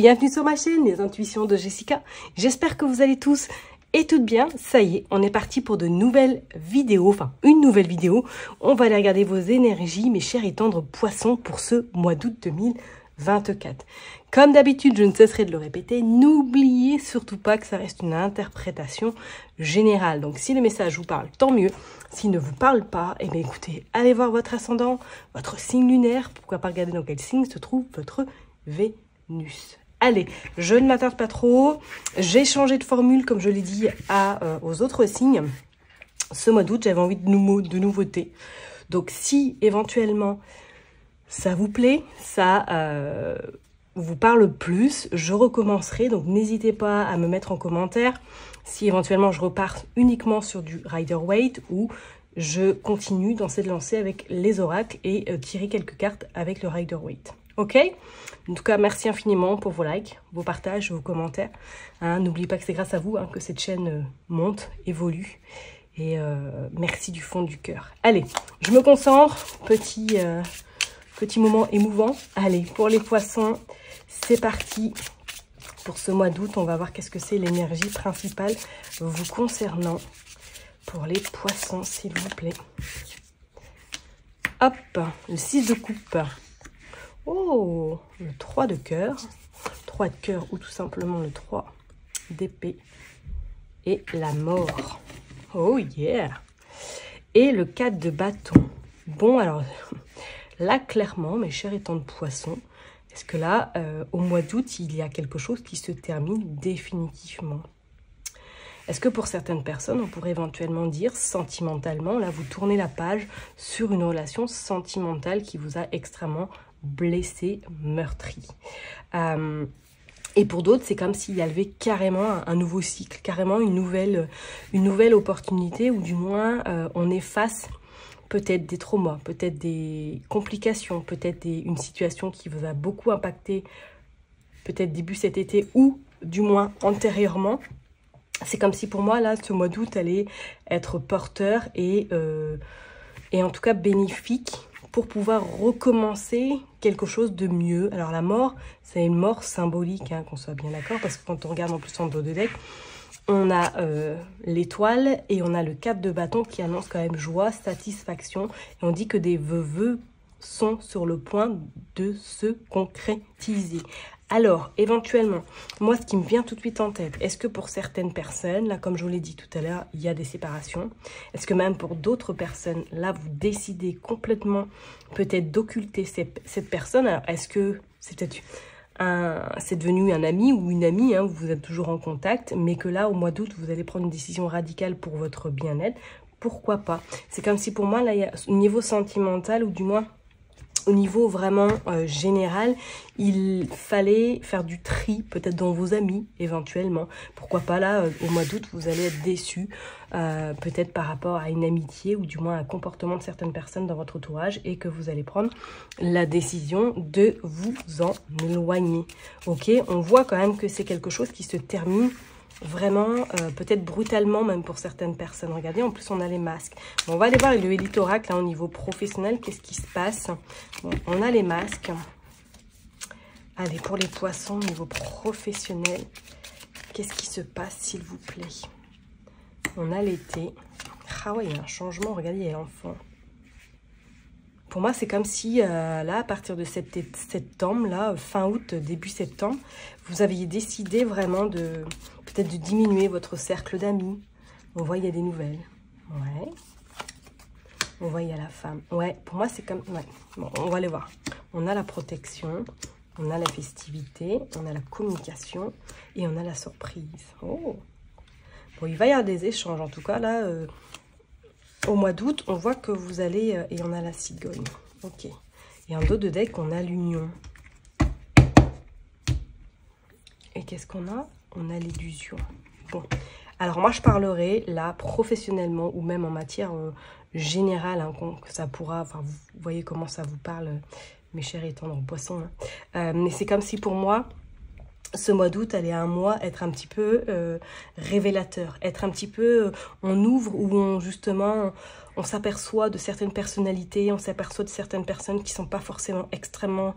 bienvenue sur ma chaîne, les intuitions de Jessica. J'espère que vous allez tous et toutes bien. Ça y est, on est parti pour de nouvelles vidéos, enfin une nouvelle vidéo. On va aller regarder vos énergies, mes chers et tendres poissons, pour ce mois d'août 2024. Comme d'habitude, je ne cesserai de le répéter, n'oubliez surtout pas que ça reste une interprétation générale. Donc si le message vous parle, tant mieux. S'il ne vous parle pas, eh bien écoutez, allez voir votre ascendant, votre signe lunaire, pourquoi pas regarder dans quel signe se trouve votre Vénus. Allez, je ne m'attarde pas trop. J'ai changé de formule, comme je l'ai dit, aux autres signes. Ce mois d'août, j'avais envie de nouveautés. Donc, si éventuellement ça vous plaît, ça vous parle plus, je recommencerai. Donc, n'hésitez pas à me mettre en commentaire si éventuellement je repars uniquement sur du Rider-Waite ou je continue dans cette lancée avec les oracles et tirer quelques cartes avec le Rider-Waite. Ok? En tout cas, merci infiniment pour vos likes, vos partages, vos commentaires. N'oubliez pas que c'est grâce à vous que cette chaîne monte, évolue. Et merci du fond du cœur. Allez, je me concentre. Petit moment émouvant. Allez, pour les poissons, c'est parti. Pour ce mois d'août, on va voir qu'est-ce que c'est l'énergie principale vous concernant. Pour les poissons, s'il vous plaît. Hop, le 6 de coupe. Oh, le 3 de cœur. 3 de cœur ou tout simplement le 3 d'épée. Et la mort. Oh yeah. Et le 4 de bâton. Bon, alors, là, clairement, mes chers et tendres poissons, est-ce que là, au mois d'août, il y a quelque chose qui se termine définitivement? Est-ce que pour certaines personnes, on pourrait éventuellement dire sentimentalement, là, vous tournez la page sur une relation sentimentale qui vous a extrêmement blessé, meurtri. Et pour d'autres, c'est comme s'il y avait carrément un nouveau cycle, carrément une nouvelle opportunité, ou du moins on est face peut-être des traumas, peut-être des complications, peut-être une situation qui vous a beaucoup impacté, peut-être début cet été ou du moins antérieurement. C'est comme si pour moi, là, ce mois d'août allait être porteur et en tout cas bénéfique pour pouvoir recommencer quelque chose de mieux. Alors la mort, c'est une mort symbolique, qu'on soit bien d'accord, parce que quand on regarde en plus en dos de deck, on a l'étoile et on a le 4 de bâton qui annonce quand même joie, satisfaction. Et on dit que des vœux sont sur le point de se concrétiser. Alors, éventuellement, moi, ce qui me vient tout de suite en tête, est-ce que pour certaines personnes, là, comme je vous l'ai dit tout à l'heure, il y a des séparations? Est-ce que même pour d'autres personnes, là, vous décidez complètement peut-être d'occulter cette personne? Alors, est-ce que c'est peut-être c'est devenu un ami ou une amie, vous êtes toujours en contact, mais que là, au mois d'août, vous allez prendre une décision radicale pour votre bien-être? Pourquoi pas? C'est comme si pour moi, là, il y a, au niveau sentimental, ou du moins au niveau vraiment général, il fallait faire du tri, peut-être dans vos amis, éventuellement. Pourquoi pas là, au mois d'août, vous allez être déçus, peut-être par rapport à une amitié, ou du moins un comportement de certaines personnes dans votre entourage, et que vous allez prendre la décision de vous en éloigner. Ok, on voit quand même que c'est quelque chose qui se termine vraiment, peut-être brutalement même pour certaines personnes. Regardez, en plus on a les masques. Bon, on va aller voir le Élite Oracle au niveau professionnel, qu'est-ce qui se passe. Bon, on a les masques. Allez, pour les poissons au niveau professionnel, qu'est-ce qui se passe s'il vous plaît? On a l'été. Ah ouais, il y a un changement, regardez, il y a l'enfant. Pour moi, c'est comme si, là, à partir de septembre, là, fin août, début septembre, vous aviez décidé vraiment peut-être de diminuer votre cercle d'amis. On voit, il y a des nouvelles. Ouais. On voit, il y a la femme. Ouais, pour moi, c'est comme... Ouais. Bon, on va aller voir. On a la protection, on a la festivité, on a la communication et on a la surprise. Oh. Bon, il va y avoir des échanges, en tout cas, là... Au mois d'août, on voit que vous allez... et on a la cigogne. Ok. Et en dos de deck, on a l'union. Et qu'est-ce qu'on a? On a l'illusion. Bon. Alors, moi, je parlerai là, professionnellement, ou même en matière générale, que ça pourra... Enfin, vous voyez comment ça vous parle, mes chers et tendres poissons. Mais c'est comme si, pour moi... Ce mois d'août allait un mois être un petit peu révélateur, être un petit peu, on ouvre où justement on s'aperçoit de certaines personnalités, on s'aperçoit de certaines personnes qui ne sont pas forcément extrêmement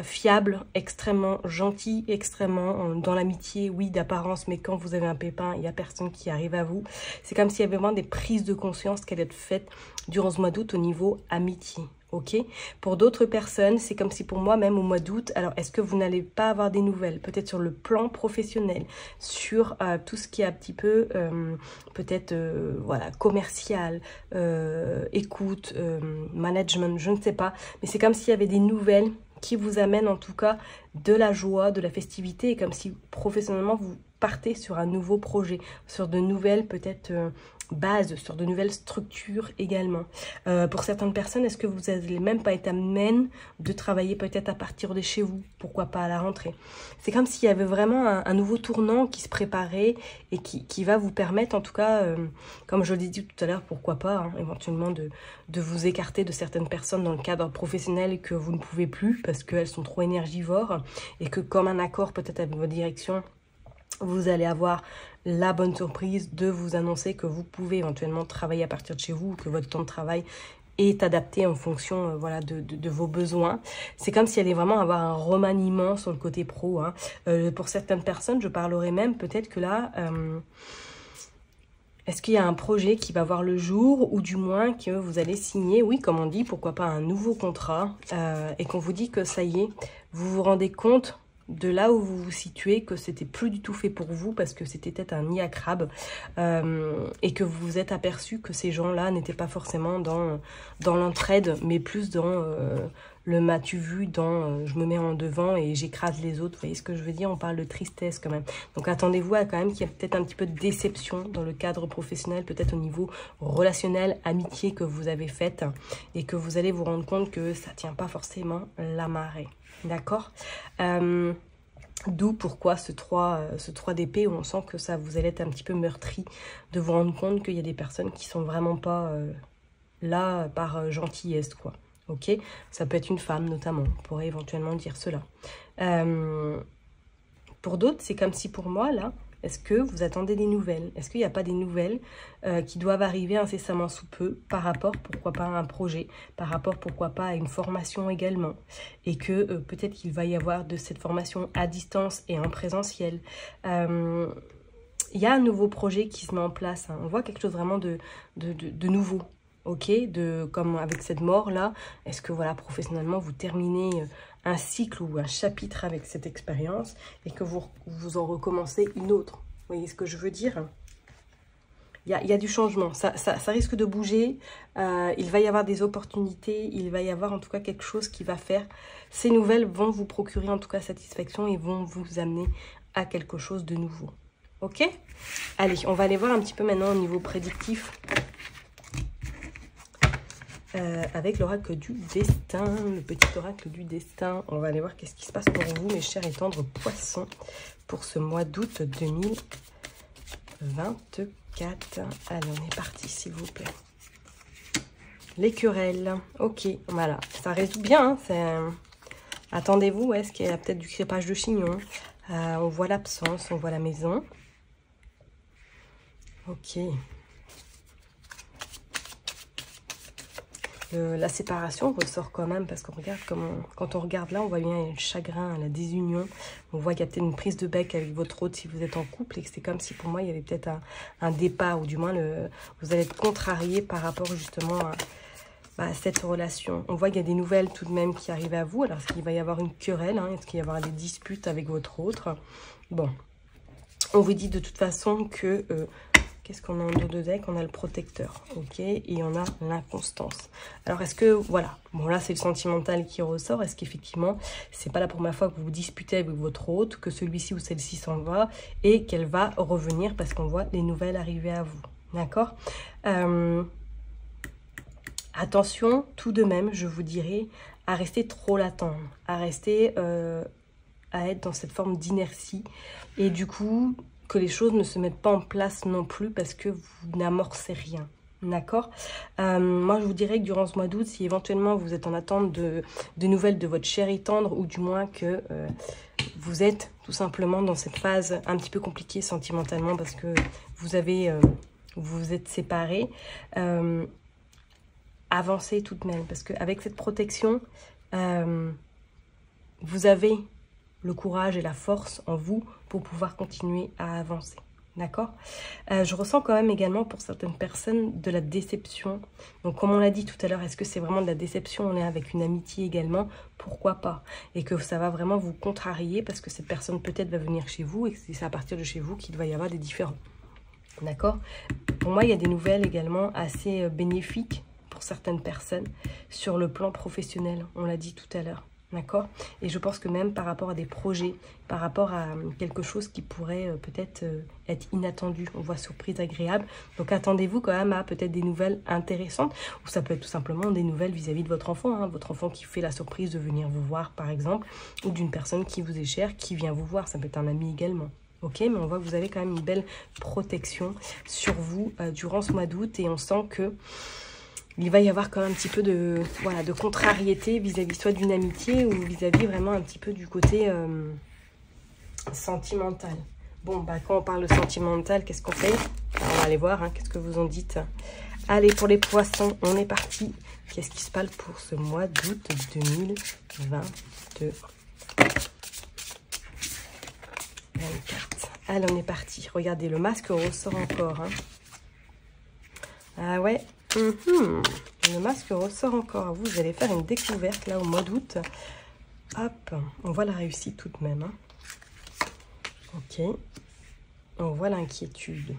fiable, extrêmement gentil, extrêmement dans l'amitié, oui, d'apparence, mais quand vous avez un pépin, il n'y a personne qui arrive à vous. C'est comme s'il y avait vraiment des prises de conscience qui allaient être faites durant ce mois d'août au niveau amitié. Ok, pour d'autres personnes, c'est comme si pour moi, même au mois d'août, alors est-ce que vous n'allez pas avoir des nouvelles, peut-être sur le plan professionnel, sur tout ce qui est un petit peu, peut-être, voilà, commercial, écoute, management, je ne sais pas, mais c'est comme s'il y avait des nouvelles qui vous amènent en tout cas de la joie, de la festivité, et comme si professionnellement vous partez sur un nouveau projet, sur de nouvelles peut-être bases, sur de nouvelles structures également. Pour certaines personnes, est-ce que vous n'allez même pas être amené de travailler peut-être à partir de chez vous? Pourquoi pas à la rentrée? C'est comme s'il y avait vraiment un nouveau tournant qui se préparait et qui va vous permettre, en tout cas, comme je l'ai dit tout à l'heure, pourquoi pas, hein, éventuellement de vous écarter de certaines personnes dans le cadre professionnel que vous ne pouvez plus parce qu'elles sont trop énergivores et que comme un accord peut-être avec votre direction, vous allez avoir la bonne surprise de vous annoncer que vous pouvez éventuellement travailler à partir de chez vous, que votre temps de travail est adapté en fonction voilà, de vos besoins. C'est comme s'il allait vraiment avoir un remaniement sur le côté pro. Hein. Pour certaines personnes, je parlerai même peut-être que là, est-ce qu'il y a un projet qui va voir le jour ou du moins que vous allez signer, oui, comme on dit, pourquoi pas un nouveau contrat et qu'on vous dit que ça y est, vous vous rendez compte de là où vous vous situez, que c'était plus du tout fait pour vous parce que c'était peut-être un nid à crabe et que vous vous êtes aperçu que ces gens-là n'étaient pas forcément dans l'entraide, mais plus dans le m'as-tu vu, dans je me mets en devant et j'écrase les autres. Vous voyez ce que je veux dire? On parle de tristesse quand même. Donc attendez-vous à quand même qu'il y ait peut-être un petit peu de déception dans le cadre professionnel, peut-être au niveau relationnel, amitié que vous avez faite et que vous allez vous rendre compte que ça ne tient pas forcément la marée. D'accord, d'où pourquoi ce 3 d'épée où on sent que ça vous allez être un petit peu meurtri de vous rendre compte qu'il y a des personnes qui sont vraiment pas là par gentillesse, quoi. Ok, ça peut être une femme notamment, on pourrait éventuellement dire cela. Pour d'autres, c'est comme si pour moi là, est-ce que vous attendez des nouvelles? Est-ce qu'il n'y a pas des nouvelles qui doivent arriver incessamment sous peu par rapport, pourquoi pas, à un projet, par rapport, pourquoi pas, à une formation également? Et que peut-être qu'il va y avoir de cette formation à distance et en présentiel. Il y a un nouveau projet qui se met en place. Hein. On voit quelque chose vraiment de nouveau. Ok, comme avec cette mort-là, est-ce que voilà, professionnellement, vous terminez un cycle ou un chapitre avec cette expérience et que vous en recommencez une autre? Vous voyez ce que je veux dire? Il y a du changement, ça risque de bouger, il va y avoir des opportunités, il va y avoir en tout cas quelque chose qui va faire. Ces nouvelles vont vous procurer en tout cas satisfaction et vont vous amener à quelque chose de nouveau. Ok? Allez, on va aller voir un petit peu maintenant au niveau prédictif. Avec l'oracle du destin, le petit oracle du destin. On va aller voir qu'est-ce qui se passe pour vous, mes chers et tendres poissons, pour ce mois d'août 2024. Allez, on est parti, s'il vous plaît. Les querelles. Ok, voilà, ça résout bien. Hein, attendez-vous, est-ce qu'il y a peut-être du crépage de chignon? On voit l'absence, on voit la maison. Ok. La séparation ressort quand même parce qu'on regarde quand on regarde là, on voit bien le chagrin, la désunion. On voit qu'il y a peut-être une prise de bec avec votre autre si vous êtes en couple et que c'est comme si pour moi il y avait peut-être un départ ou du moins vous allez être contrarié par rapport justement à cette relation. On voit qu'il y a des nouvelles tout de même qui arrivent à vous. Alors est-ce qu'il va y avoir une querelle, hein? Est-ce qu'il va y avoir des disputes avec votre autre? Bon, on vous dit de toute façon que... Qu'est-ce qu'on a en dos de deck? On a le protecteur, ok? Et on a l'inconstance. Alors, est-ce que, voilà, bon là, c'est le sentimental qui ressort. Est-ce qu'effectivement, c'est pas la première fois que vous vous disputez avec votre hôte, que celui-ci ou celle-ci s'en va et qu'elle va revenir parce qu'on voit les nouvelles arriver à vous, d'accord? Attention, tout de même, je vous dirais, à rester trop l'attendre, à rester, à être dans cette forme d'inertie et du coup... que les choses ne se mettent pas en place non plus parce que vous n'amorcez rien. D'accord? Moi, je vous dirais que durant ce mois d'août, si éventuellement vous êtes en attente de nouvelles de votre chéri tendre ou du moins que vous êtes tout simplement dans cette phase un petit peu compliquée sentimentalement parce que vous vous êtes séparés, avancez tout de même parce qu'avec cette protection, vous avez le courage et la force en vous pour pouvoir continuer à avancer. D'accord? Je ressens quand même également pour certaines personnes de la déception. Donc comme on l'a dit tout à l'heure, est-ce que c'est vraiment de la déception? On est avec une amitié également, pourquoi pas? Et que ça va vraiment vous contrarier parce que cette personne peut-être va venir chez vous et que c'est à partir de chez vous qu'il va y avoir des différends. D'accord? Pour moi, il y a des nouvelles également assez bénéfiques pour certaines personnes sur le plan professionnel. On l'a dit tout à l'heure. D'accord? Et je pense que même par rapport à des projets, par rapport à quelque chose qui pourrait peut-être être inattendu, on voit surprise agréable. Donc attendez-vous quand même à peut-être des nouvelles intéressantes, ou ça peut être tout simplement des nouvelles vis-à-vis de votre enfant, hein, votre enfant qui fait la surprise de venir vous voir par exemple, ou d'une personne qui vous est chère, qui vient vous voir, ça peut être un ami également. Ok, mais on voit que vous avez quand même une belle protection sur vous durant ce mois d'août et on sent que il va y avoir quand même un petit peu de, voilà, de contrariété vis-à-vis soit d'une amitié ou vis-à-vis vraiment un petit peu du côté sentimental. Bon, bah quand on parle de sentimental, qu'est-ce qu'on fait? Alors, on va aller voir, hein, qu'est-ce que vous en dites? Allez, pour les poissons, on est parti. Qu'est-ce qui se passe pour ce mois d'août 2022? 24. Allez, on est parti. Regardez, le masque ressort encore. Hein. Ah ouais. Le masque ressort encore. Vous allez faire une découverte là au mois d'août. Hop. On voit la réussite tout de même. Hein. Ok. On voit l'inquiétude.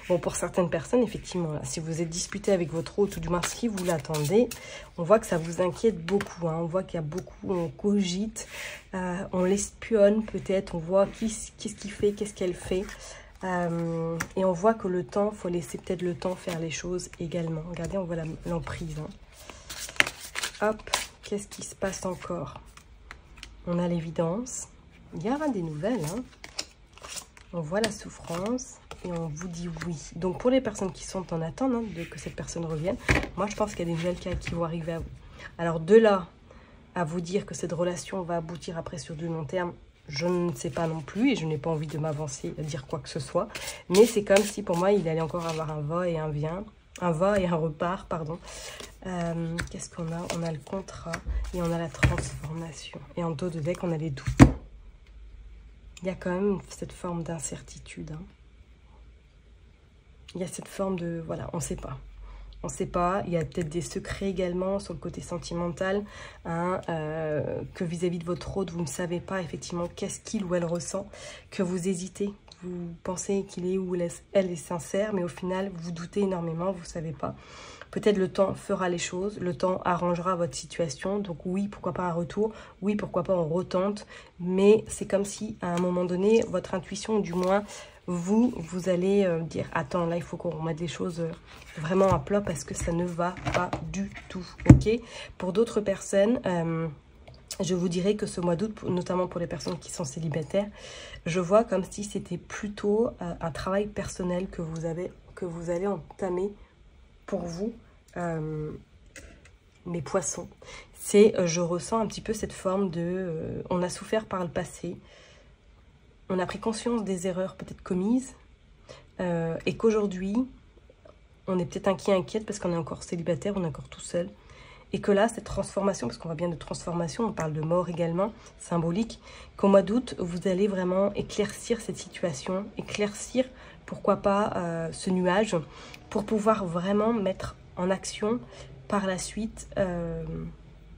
Bon, pour certaines personnes, effectivement, là, si vous êtes disputé avec votre hôte ou du moins si vous l'attendez, on voit que ça vous inquiète beaucoup. Hein. On voit qu'il y a beaucoup, on cogite, on l'espionne peut-être, on voit qu'est-ce qu'il fait, qu'est-ce qu'elle fait. Et on voit que le temps, il faut laisser peut-être le temps faire les choses également. Regardez, on voit l'emprise. Hein. Hop, qu'est-ce qui se passe encore? On a l'évidence. Il y aura des nouvelles. Hein. On voit la souffrance. Et on vous dit oui. Donc, pour les personnes qui sont en attente hein, de que cette personne revienne, moi, je pense qu'il y a des nouvelles qui vont arriver à vous. Alors, de là à vous dire que cette relation va aboutir après sur du long terme, je ne sais pas non plus. Et je n'ai pas envie de m'avancer à dire quoi que ce soit. Mais c'est comme si, pour moi, il allait encore avoir un va et un vient. Un va et un repart, pardon. Qu'est-ce qu'on a? On a le contrat et on a la transformation. Et en dos de deck, on a les doutes. Il y a quand même cette forme d'incertitude. Hein. Il y a cette forme de, voilà, on ne sait pas. On ne sait pas. Il y a peut-être des secrets également sur le côté sentimental, hein, que vis-à-vis de votre hôte, vous ne savez pas effectivement qu'est-ce qu'il ou elle ressent, que vous hésitez. Vous pensez qu'il est ou elle est sincère, mais au final, vous doutez énormément, vous ne savez pas. Peut-être le temps fera les choses, le temps arrangera votre situation. Donc oui, pourquoi pas un retour, oui, pourquoi pas on retente. Mais c'est comme si, à un moment donné, votre intuition, du moins, vous allez dire, attends, là, il faut qu'on remette des choses vraiment à plat parce que ça ne va pas du tout, ok? Pour d'autres personnes, je vous dirais que ce mois d'août, notamment pour les personnes qui sont célibataires, je vois comme si c'était plutôt un travail personnel que vous allez entamer pour vous, mes poissons. C'est, je ressens un petit peu cette forme de, on a souffert par le passé, on a pris conscience des erreurs peut-être commises, et qu'aujourd'hui, on est peut-être inquiète parce qu'on est encore célibataire, on est encore tout seul. Et que là, cette transformation, parce qu'on va bien de transformation, on parle de mort également, symbolique, qu'au mois d'août, vous allez vraiment éclaircir cette situation, éclaircir, pourquoi pas, ce nuage, pour pouvoir vraiment mettre en action par la suite,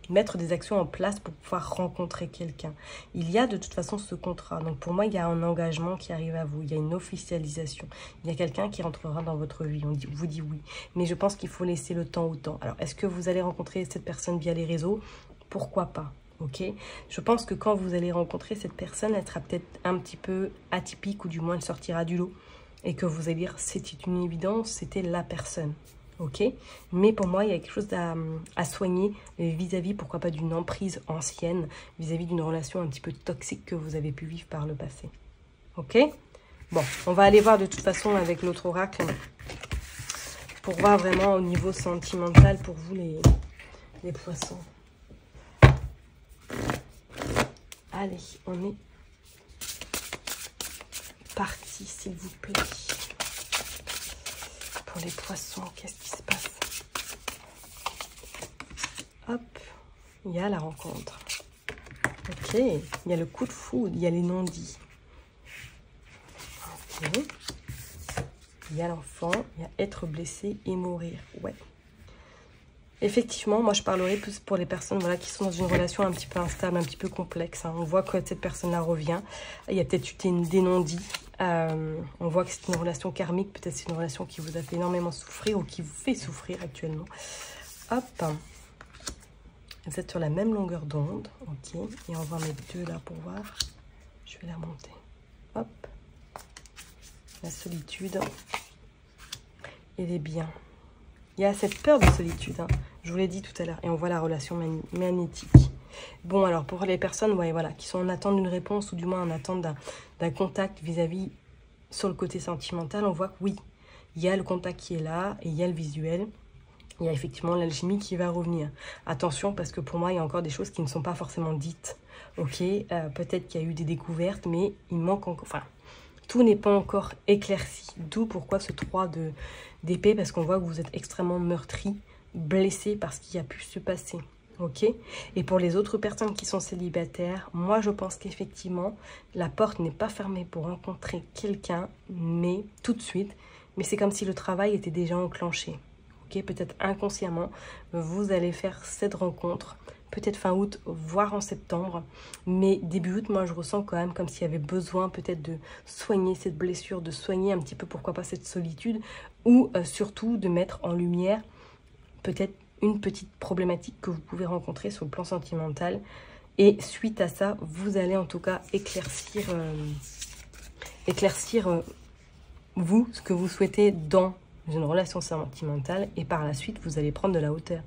mettre des actions en place pour pouvoir rencontrer quelqu'un. Il y a de toute façon ce contrat. Donc pour moi, il y a un engagement qui arrive à vous. Il y a une officialisation. Il y a quelqu'un qui rentrera dans votre vie. On vous dit oui. Mais je pense qu'il faut laisser le temps au temps. Alors, est-ce que vous allez rencontrer cette personne via les réseaux? Pourquoi pas? Ok. Je pense que quand vous allez rencontrer cette personne, elle sera peut-être un petit peu atypique ou du moins elle sortira du lot. Et que vous allez dire, c'était une évidence, c'était la personne. Ok, mais pour moi, il y a quelque chose à soigner vis-à-vis, pourquoi pas, d'une emprise ancienne, vis-à-vis d'une relation un petit peu toxique que vous avez pu vivre par le passé. Ok, bon, on va aller voir de toute façon avec l'autre oracle pour voir vraiment au niveau sentimental pour vous les poissons. Allez, on est parti, s'il vous plaît. Pour les poissons, qu'est-ce qui se passe? Hop, il y a la rencontre. Ok, il y a le coup de foudre, il y a les non-dits. Ok. Il y a l'enfant, il y a être blessé et mourir. Ouais. Effectivement, moi je parlerai plus pour les personnes voilà, qui sont dans une relation un petit peu instable, un petit peu complexe. Hein. On voit que cette personne-là revient. Il y a peut-être eu des non-dits. On voit que c'est une relation karmique. Peut-être c'est une relation qui vous a fait énormément souffrir ou qui vous fait souffrir actuellement. Hop. Vous êtes sur la même longueur d'onde. Ok. Et on va mettre 2 là pour voir. Je vais la monter. Hop. La solitude. Et les biens. Il y a cette peur de solitude, hein. Je vous l'ai dit tout à l'heure. Et on voit la relation magnétique. Bon, alors pour les personnes ouais, voilà, qui sont en attente d'une réponse ou du moins en attente d'un contact vis-à-vis sur le côté sentimental, on voit que oui, il y a le contact qui est là et il y a le visuel. Il y a effectivement l'alchimie qui va revenir. Attention, parce que pour moi, il y a encore des choses qui ne sont pas forcément dites. Ok, peut-être qu'il y a eu des découvertes, mais il manque encore... Enfin, tout n'est pas encore éclairci. D'où pourquoi ce 3 d'épée, parce qu'on voit que vous êtes extrêmement meurtri, blessé par ce qui a pu se passer. Ok. Et pour les autres personnes qui sont célibataires, moi je pense qu'effectivement, la porte n'est pas fermée pour rencontrer quelqu'un, mais tout de suite. Mais c'est comme si le travail était déjà enclenché. Ok. Peut-être inconsciemment, vous allez faire cette rencontre. Peut-être fin août, voire en septembre. Mais début août, moi, je ressens quand même comme s'il y avait besoin peut-être de soigner cette blessure, de soigner un petit peu, pourquoi pas, cette solitude. Ou surtout de mettre en lumière peut-être une petite problématique que vous pouvez rencontrer sur le plan sentimental. Et suite à ça, vous allez en tout cas éclaircir vous, ce que vous souhaitez dans une relation sentimentale, et par la suite vous allez prendre de la hauteur,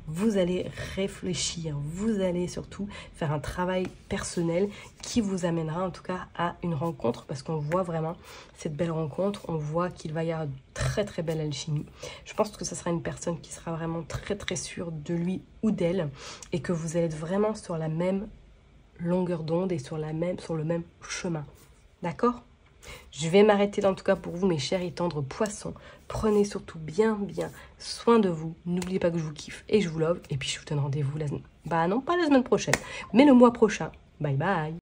vous allez réfléchir, vous allez surtout faire un travail personnel qui vous amènera en tout cas à une rencontre, parce qu'on voit vraiment cette belle rencontre, on voit qu'il va y avoir une très très belle alchimie. Je pense que ce sera une personne qui sera vraiment très très sûre de lui ou d'elle, et que vous allez être vraiment sur la même longueur d'onde et sur le même chemin, d'accord? Je vais m'arrêter là en tout cas pour vous, mes chers et tendres poissons. Prenez surtout bien soin de vous. N'oubliez pas que je vous kiffe et je vous love. Et puis je vous donne rendez-vous pas la semaine prochaine, mais le mois prochain. Bye bye.